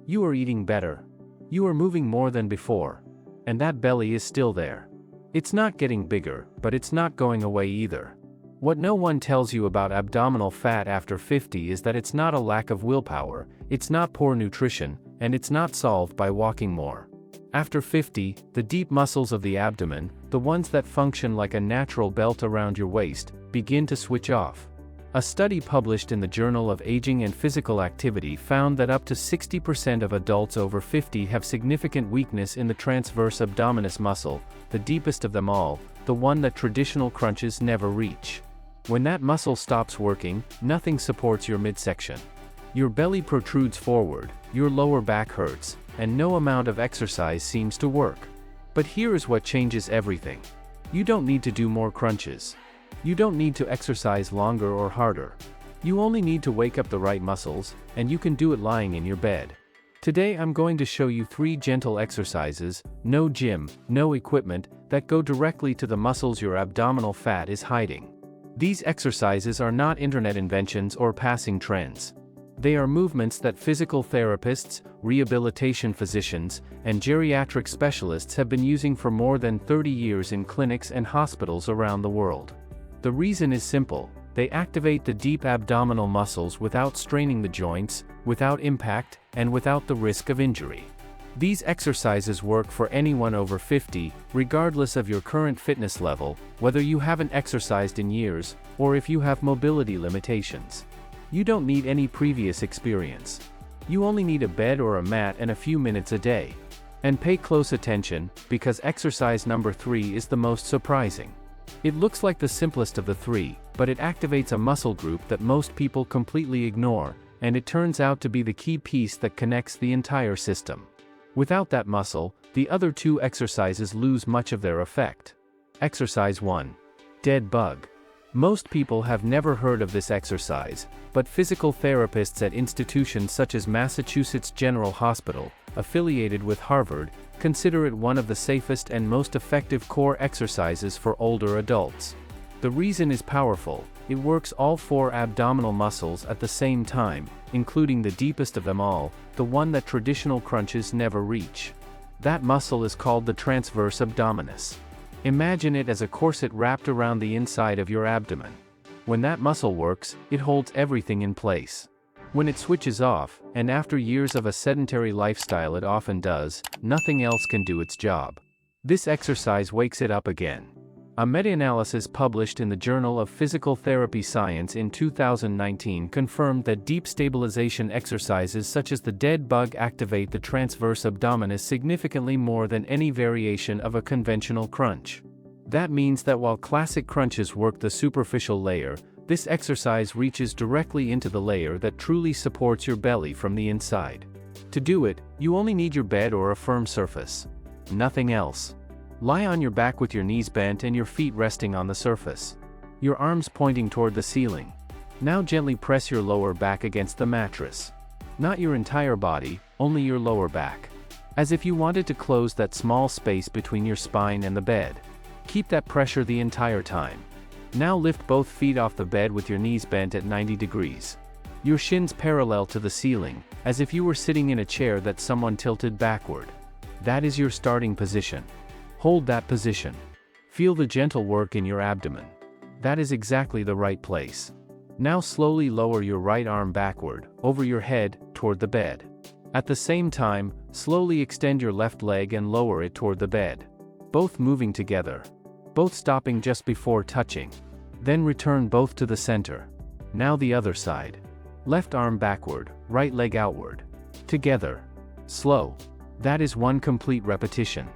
You are eating better. You are moving more than before. And that belly is still there. It's not getting bigger, but it's not going away either. What no one tells you about abdominal fat after 50 is that it's not a lack of willpower, it's not poor nutrition, and it's not solved by walking more. After 50, the deep muscles of the abdomen, the ones that function like a natural belt around your waist, begin to switch off. A study published in the Journal of Aging and Physical Activity found that up to 60% of adults over 50 have significant weakness in the transverse abdominis muscle, the deepest of them all, the one that traditional crunches never reach. When that muscle stops working, nothing supports your midsection. Your belly protrudes forward, your lower back hurts, and no amount of exercise seems to work. But here is what changes everything. You don't need to do more crunches. You don't need to exercise longer or harder. You only need to wake up the right muscles, and you can do it lying in your bed. Today I'm going to show you 3 gentle exercises, no gym, no equipment, that go directly to the muscles your abdominal fat is hiding. These exercises are not internet inventions or passing trends. They are movements that physical therapists, rehabilitation physicians, and geriatric specialists have been using for more than 30 years in clinics and hospitals around the world. The reason is simple: they activate the deep abdominal muscles without straining the joints, without impact, and without the risk of injury. These exercises work for anyone over 50, regardless of your current fitness level, whether you haven't exercised in years, or if you have mobility limitations. You don't need any previous experience. You only need a bed or a mat and a few minutes a day. And pay close attention, because exercise number 3 is the most surprising. It looks like the simplest of the 3, but it activates a muscle group that most people completely ignore, and it turns out to be the key piece that connects the entire system. Without that muscle, the other 2 exercises lose much of their effect. Exercise 1. Dead bug. Most people have never heard of this exercise, but physical therapists at institutions such as Massachusetts General Hospital, affiliated with Harvard, consider it one of the safest and most effective core exercises for older adults. The reason is powerful: it works all 4 abdominal muscles at the same time, including the deepest of them all, the one that traditional crunches never reach. That muscle is called the transverse abdominis. Imagine it as a corset wrapped around the inside of your abdomen. When that muscle works, it holds everything in place. When it switches off, and after years of a sedentary lifestyle it often does, nothing else can do its job. This exercise wakes it up again. A meta-analysis published in the Journal of Physical Therapy Science in 2019 confirmed that deep stabilization exercises such as the dead bug activate the transverse abdominis significantly more than any variation of a conventional crunch. That means that while classic crunches work the superficial layer, this exercise reaches directly into the layer that truly supports your belly from the inside. To do it, you only need your bed or a firm surface. Nothing else. Lie on your back with your knees bent and your feet resting on the surface. Your arms pointing toward the ceiling. Now gently press your lower back against the mattress. Not your entire body, only your lower back. As if you wanted to close that small space between your spine and the bed. Keep that pressure the entire time. Now lift both feet off the bed with your knees bent at 90 degrees. Your shins parallel to the ceiling, as if you were sitting in a chair that someone tilted backward. That is your starting position. Hold that position. Feel the gentle work in your abdomen. That is exactly the right place. Now slowly lower your right arm backward, over your head, toward the bed. At the same time, slowly extend your left leg and lower it toward the bed. Both moving together. Both stopping just before touching. Then return both to the center. Now the other side. Left arm backward, right leg outward. Together. Slow. That is one complete repetition.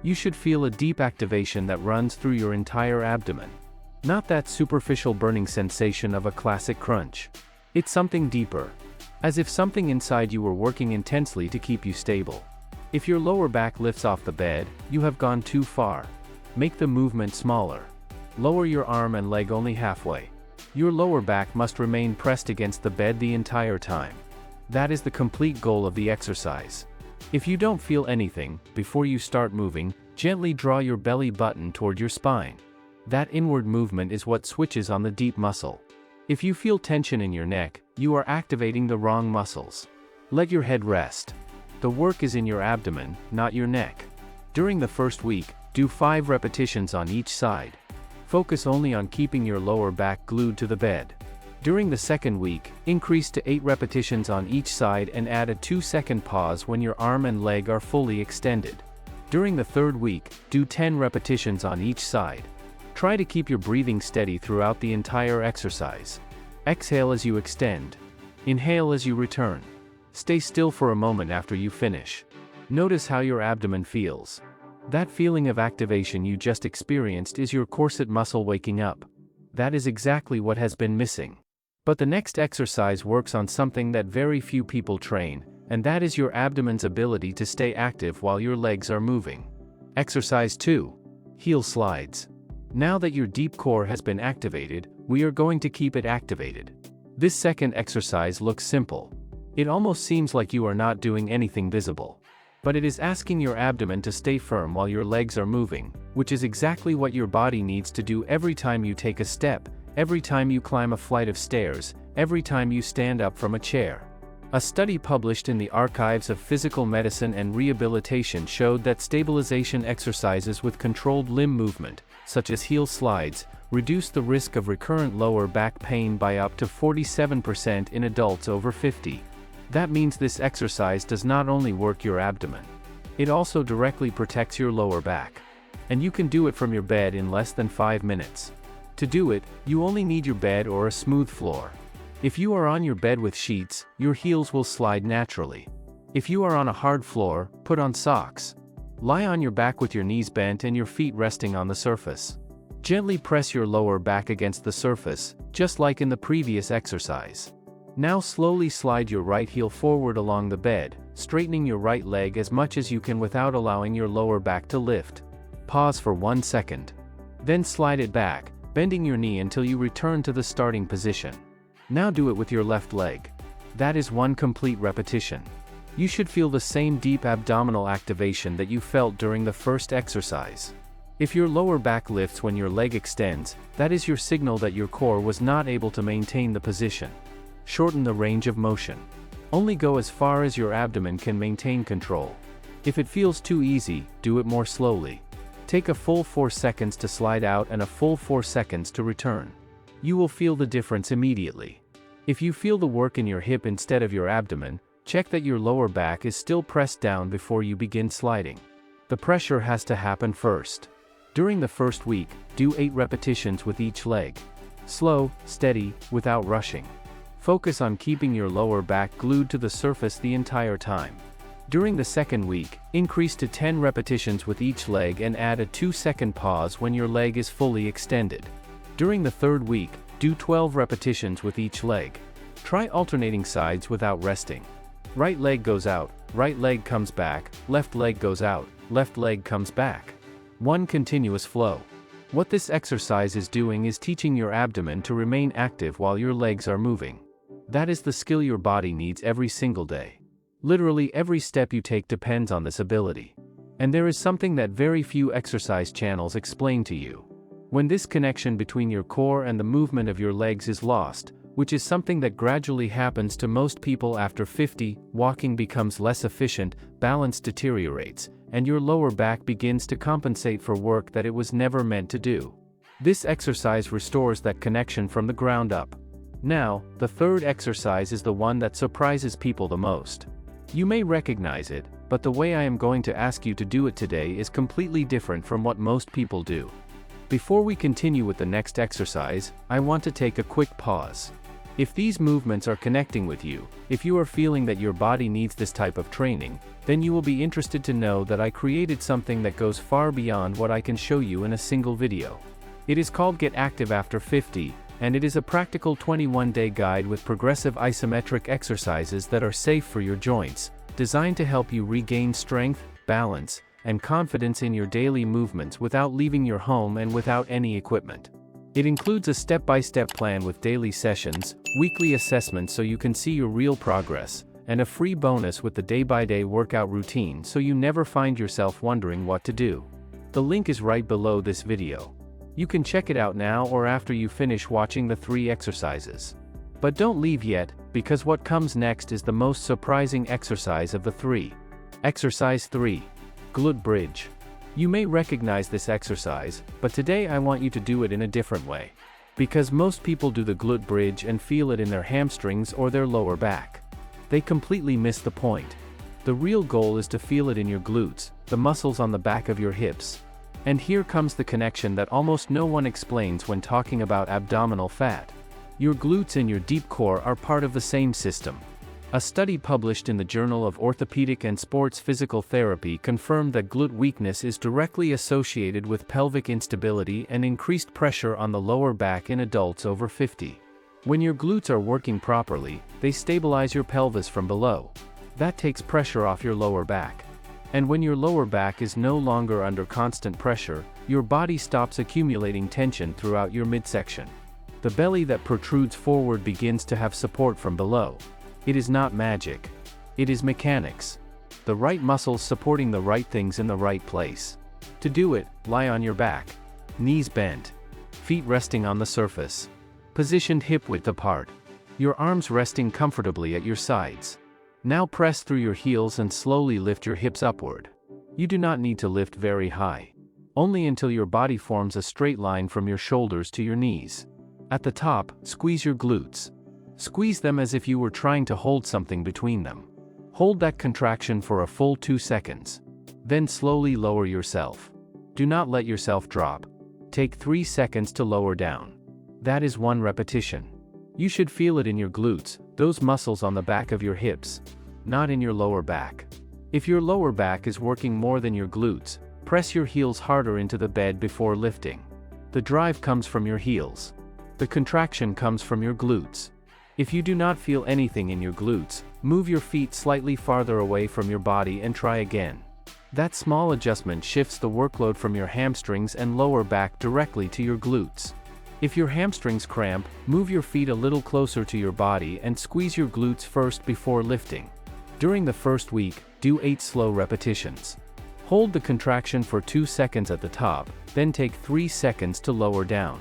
You should feel a deep activation that runs through your entire abdomen. Not that superficial burning sensation of a classic crunch. It's something deeper. As if something inside you were working intensely to keep you stable. If your lower back lifts off the bed, you have gone too far. Make the movement smaller. Lower your arm and leg only halfway. Your lower back must remain pressed against the bed the entire time. That is the complete goal of the exercise. If you don't feel anything, before you start moving, gently draw your belly button toward your spine. That inward movement is what switches on the deep muscle. If you feel tension in your neck, you are activating the wrong muscles. Let your head rest. The work is in your abdomen, not your neck. During the first week, do 5 repetitions on each side. Focus only on keeping your lower back glued to the bed. During the second week, increase to 8 repetitions on each side and add a 2-second pause when your arm and leg are fully extended. During the third week, do 10 repetitions on each side. Try to keep your breathing steady throughout the entire exercise. Exhale as you extend. Inhale as you return. Stay still for a moment after you finish. Notice how your abdomen feels. That feeling of activation you just experienced is your corset muscle waking up. That is exactly what has been missing. But the next exercise works on something that very few people train, and that is your abdomen's ability to stay active while your legs are moving. Exercise 2. Heel slides. Now that your deep core has been activated, we are going to keep it activated. This second exercise looks simple. It almost seems like you are not doing anything visible. But it is asking your abdomen to stay firm while your legs are moving, which is exactly what your body needs to do every time you take a step, every time you climb a flight of stairs, every time you stand up from a chair. A study published in the Archives of Physical Medicine and Rehabilitation showed that stabilization exercises with controlled limb movement, such as heel slides, reduce the risk of recurrent lower back pain by up to 47% in adults over 50. That means this exercise does not only work your abdomen. It also directly protects your lower back. And you can do it from your bed in less than 5 minutes. To do it, you only need your bed or a smooth floor. If you are on your bed with sheets, your heels will slide naturally. If you are on a hard floor, put on socks. Lie on your back with your knees bent and your feet resting on the surface. Gently press your lower back against the surface, just like in the previous exercise. Now slowly slide your right heel forward along the bed, straightening your right leg as much as you can without allowing your lower back to lift. Pause for 1 second. Then slide it back, bending your knee until you return to the starting position. Now do it with your left leg. That is 1 complete repetition. You should feel the same deep abdominal activation that you felt during the first exercise. If your lower back lifts when your leg extends, that is your signal that your core was not able to maintain the position. Shorten the range of motion. Only go as far as your abdomen can maintain control. If it feels too easy, do it more slowly. Take a full 4 seconds to slide out and a full 4 seconds to return. You will feel the difference immediately. If you feel the work in your hip instead of your abdomen, check that your lower back is still pressed down before you begin sliding. The pressure has to happen first. During the first week, do 8 repetitions with each leg. Slow, steady, without rushing. Focus on keeping your lower back glued to the surface the entire time. During the second week, increase to 10 repetitions with each leg and add a 2-second pause when your leg is fully extended. During the third week, do 12 repetitions with each leg. Try alternating sides without resting. Right leg goes out, right leg comes back, left leg goes out, left leg comes back. One continuous flow. What this exercise is doing is teaching your abdomen to remain active while your legs are moving. That is the skill your body needs every single day. Literally every step you take depends on this ability. And there is something that very few exercise channels explain to you. When this connection between your core and the movement of your legs is lost, which is something that gradually happens to most people after 50, walking becomes less efficient, balance deteriorates, and your lower back begins to compensate for work that it was never meant to do. This exercise restores that connection from the ground up. Now, the third exercise is the one that surprises people the most. You may recognize it, but the way I am going to ask you to do it today is completely different from what most people do. Before we continue with the next exercise, I want to take a quick pause. If these movements are connecting with you, if you are feeling that your body needs this type of training, then you will be interested to know that I created something that goes far beyond what I can show you in a single video. It is called Get Active After 50, and it is a practical 21-day guide with progressive isometric exercises that are safe for your joints, designed to help you regain strength, balance, and confidence in your daily movements without leaving your home and without any equipment. It includes a step-by-step plan with daily sessions, weekly assessments so you can see your real progress, and a free bonus with the day-by-day workout routine so you never find yourself wondering what to do. The link is right below this video. You can check it out now or after you finish watching the 3 exercises. But don't leave yet, because what comes next is the most surprising exercise of the 3. Exercise 3. Glute bridge. You may recognize this exercise, but today I want you to do it in a different way. Because most people do the glute bridge and feel it in their hamstrings or their lower back. They completely miss the point. The real goal is to feel it in your glutes, the muscles on the back of your hips. And here comes the connection that almost no one explains when talking about abdominal fat. Your glutes and your deep core are part of the same system. A study published in the Journal of Orthopedic and Sports Physical Therapy confirmed that glute weakness is directly associated with pelvic instability and increased pressure on the lower back in adults over 50. When your glutes are working properly, they stabilize your pelvis from below. That takes pressure off your lower back. And when your lower back is no longer under constant pressure, your body stops accumulating tension throughout your midsection. The belly that protrudes forward begins to have support from below. It is not magic. It is mechanics. The right muscles supporting the right things in the right place. To do it, lie on your back. Knees bent. Feet resting on the surface. Positioned hip width apart. Your arms resting comfortably at your sides. Now press through your heels and slowly lift your hips upward. You do not need to lift very high. Only until your body forms a straight line from your shoulders to your knees. At the top, squeeze your glutes. Squeeze them as if you were trying to hold something between them. Hold that contraction for a full 2 seconds. Then slowly lower yourself. Do not let yourself drop. Take 3 seconds to lower down. That is 1 repetition. You should feel it in your glutes, those muscles on the back of your hips, not in your lower back. If your lower back is working more than your glutes, press your heels harder into the bed before lifting. The drive comes from your heels. The contraction comes from your glutes. If you do not feel anything in your glutes, move your feet slightly farther away from your body and try again. That small adjustment shifts the workload from your hamstrings and lower back directly to your glutes. If your hamstrings cramp, move your feet a little closer to your body and squeeze your glutes first before lifting. During the first week, do 8 slow repetitions. Hold the contraction for 2 seconds at the top, then take 3 seconds to lower down.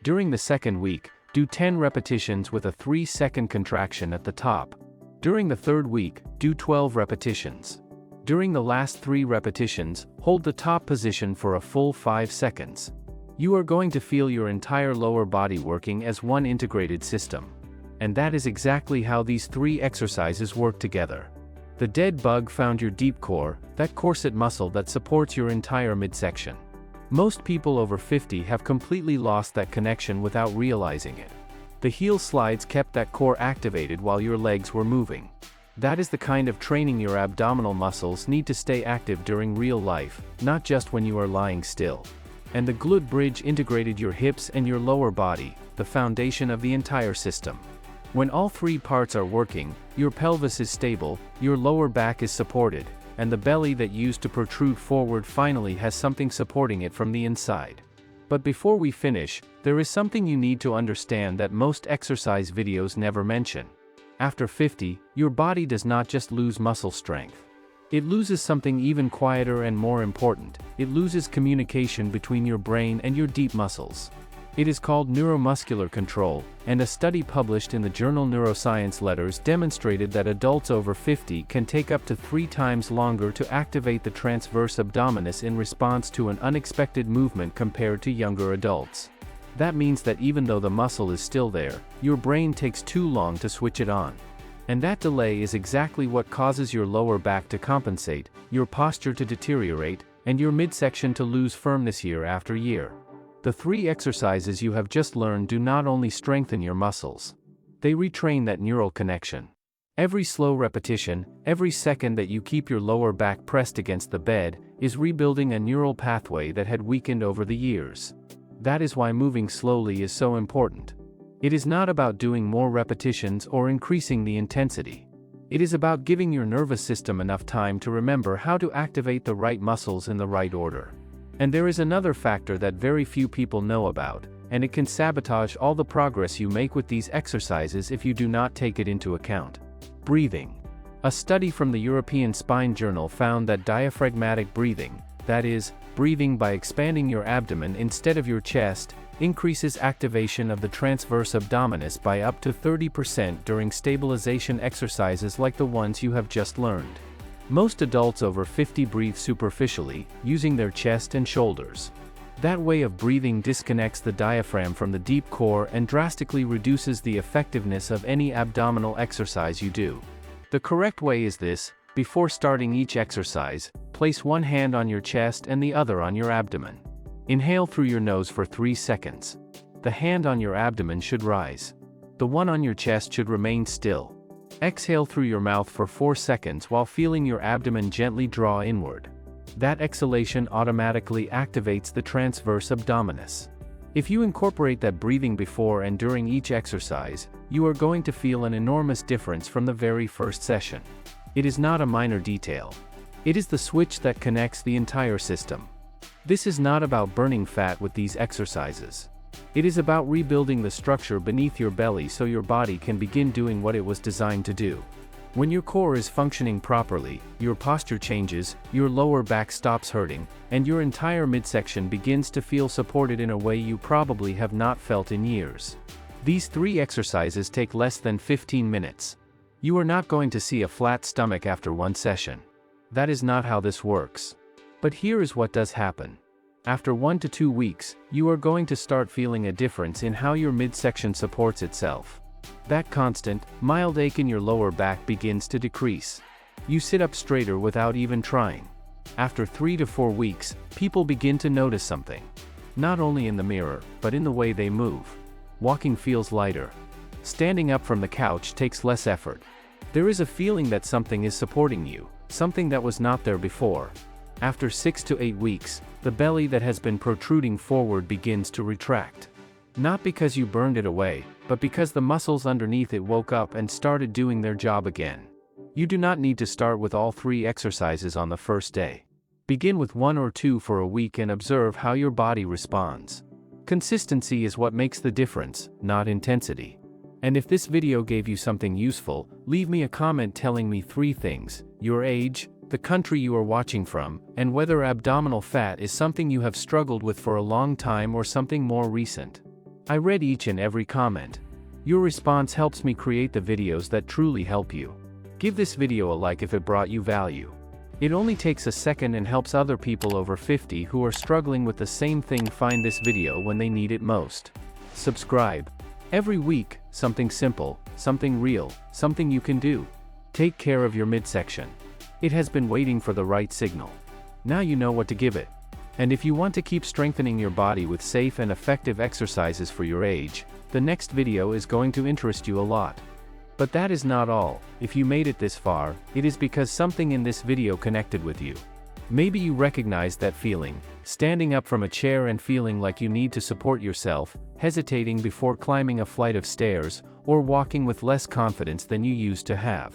During the second week, do 10 repetitions with a 3-second contraction at the top. During the third week, do 12 repetitions. During the last 3 repetitions, hold the top position for a full 5 seconds. You are going to feel your entire lower body working as one integrated system. And that is exactly how these 3 exercises work together. The dead bug found your deep core, that corset muscle that supports your entire midsection. Most people over 50 have completely lost that connection without realizing it. The heel slides kept that core activated while your legs were moving. That is the kind of training your abdominal muscles need to stay active during real life, not just when you are lying still. And the glute bridge integrated your hips and your lower body, the foundation of the entire system. When all 3 parts are working, your pelvis is stable, your lower back is supported, and the belly that used to protrude forward finally has something supporting it from the inside. But before we finish, there is something you need to understand that most exercise videos never mention. After 50, your body does not just lose muscle strength. It loses something even quieter and more important. It loses communication between your brain and your deep muscles. It is called neuromuscular control, and a study published in the journal Neuroscience Letters demonstrated that adults over 50 can take up to 3 times longer to activate the transverse abdominis in response to an unexpected movement compared to younger adults. That means that even though the muscle is still there, your brain takes too long to switch it on. And that delay is exactly what causes your lower back to compensate, your posture to deteriorate, and your midsection to lose firmness year after year. The 3 exercises you have just learned do not only strengthen your muscles. They retrain that neural connection. Every slow repetition, every second that you keep your lower back pressed against the bed, is rebuilding a neural pathway that had weakened over the years. That is why moving slowly is so important. It is not about doing more repetitions or increasing the intensity. It is about giving your nervous system enough time to remember how to activate the right muscles in the right order. And there is another factor that very few people know about, and it can sabotage all the progress you make with these exercises if you do not take it into account. Breathing. A study from the European Spine Journal found that diaphragmatic breathing, that is, breathing by expanding your abdomen instead of your chest, increases activation of the transverse abdominis by up to 30% during stabilization exercises like the ones you have just learned. Most adults over 50 breathe superficially, using their chest and shoulders. That way of breathing disconnects the diaphragm from the deep core and drastically reduces the effectiveness of any abdominal exercise you do. The correct way is this: before starting each exercise, place one hand on your chest and the other on your abdomen. Inhale through your nose for 3 seconds. The hand on your abdomen should rise. The one on your chest should remain still. Exhale through your mouth for 4 seconds while feeling your abdomen gently draw inward. That exhalation automatically activates the transverse abdominis. If you incorporate that breathing before and during each exercise, you are going to feel an enormous difference from the very first session. It is not a minor detail. It is the switch that connects the entire system. This is not about burning fat with these exercises. It is about rebuilding the structure beneath your belly so your body can begin doing what it was designed to do. When your core is functioning properly, your posture changes, your lower back stops hurting, and your entire midsection begins to feel supported in a way you probably have not felt in years. These 3 exercises take less than 15 minutes. You are not going to see a flat stomach after one session. That is not how this works. But here is what does happen. After 1 to 2 weeks, you are going to start feeling a difference in how your midsection supports itself. That constant, mild ache in your lower back begins to decrease. You sit up straighter without even trying. After 3 to 4 weeks, people begin to notice something. Not only in the mirror, but in the way they move. Walking feels lighter. Standing up from the couch takes less effort. There is a feeling that something is supporting you, something that was not there before. After 6 to 8 weeks, the belly that has been protruding forward begins to retract. Not because you burned it away, but because the muscles underneath it woke up and started doing their job again. You do not need to start with all 3 exercises on the first day. Begin with 1 or 2 for a week and observe how your body responds. Consistency is what makes the difference, not intensity. And if this video gave you something useful, leave me a comment telling me 3 things: your age, the country you are watching from, and whether abdominal fat is something you have struggled with for a long time or something more recent. I read each and every comment. Your response helps me create the videos that truly help you. Give this video a like if it brought you value. It only takes a second and helps other people over 50 who are struggling with the same thing find this video when they need it most. Subscribe. Every week, something simple, something real, something you can do. Take care of your midsection. It has been waiting for the right signal. Now you know what to give it. And if you want to keep strengthening your body with safe and effective exercises for your age, the next video is going to interest you a lot. But that is not all. If you made it this far, it is because something in this video connected with you. Maybe you recognize that feeling, standing up from a chair and feeling like you need to support yourself, hesitating before climbing a flight of stairs, or walking with less confidence than you used to have.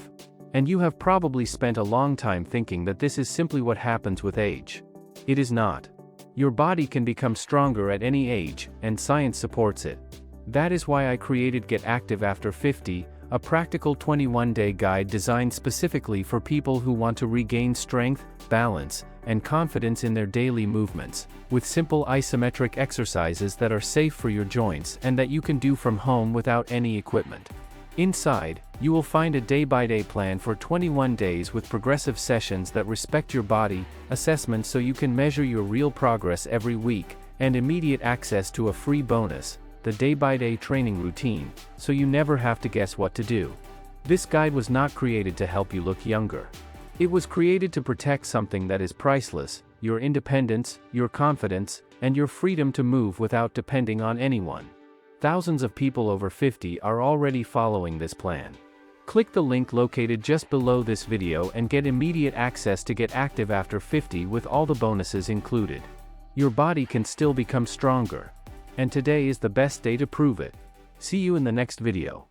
And you have probably spent a long time thinking that this is simply what happens with age. It is not. Your body can become stronger at any age, and science supports it. That is why I created Get Active After 50, a practical 21-day guide designed specifically for people who want to regain strength, balance, and confidence in their daily movements, with simple isometric exercises that are safe for your joints and that you can do from home without any equipment. Inside, you will find a day-by-day plan for 21 days with progressive sessions that respect your body, assessments so you can measure your real progress every week, and immediate access to a free bonus, the day-by-day training routine, so you never have to guess what to do. This guide was not created to help you look younger. It was created to protect something that is priceless: your independence, your confidence, and your freedom to move without depending on anyone. Thousands of people over 50 are already following this plan. Click the link located just below this video and get immediate access to Get Active After 50 with all the bonuses included. Your body can still become stronger. And today is the best day to prove it. See you in the next video.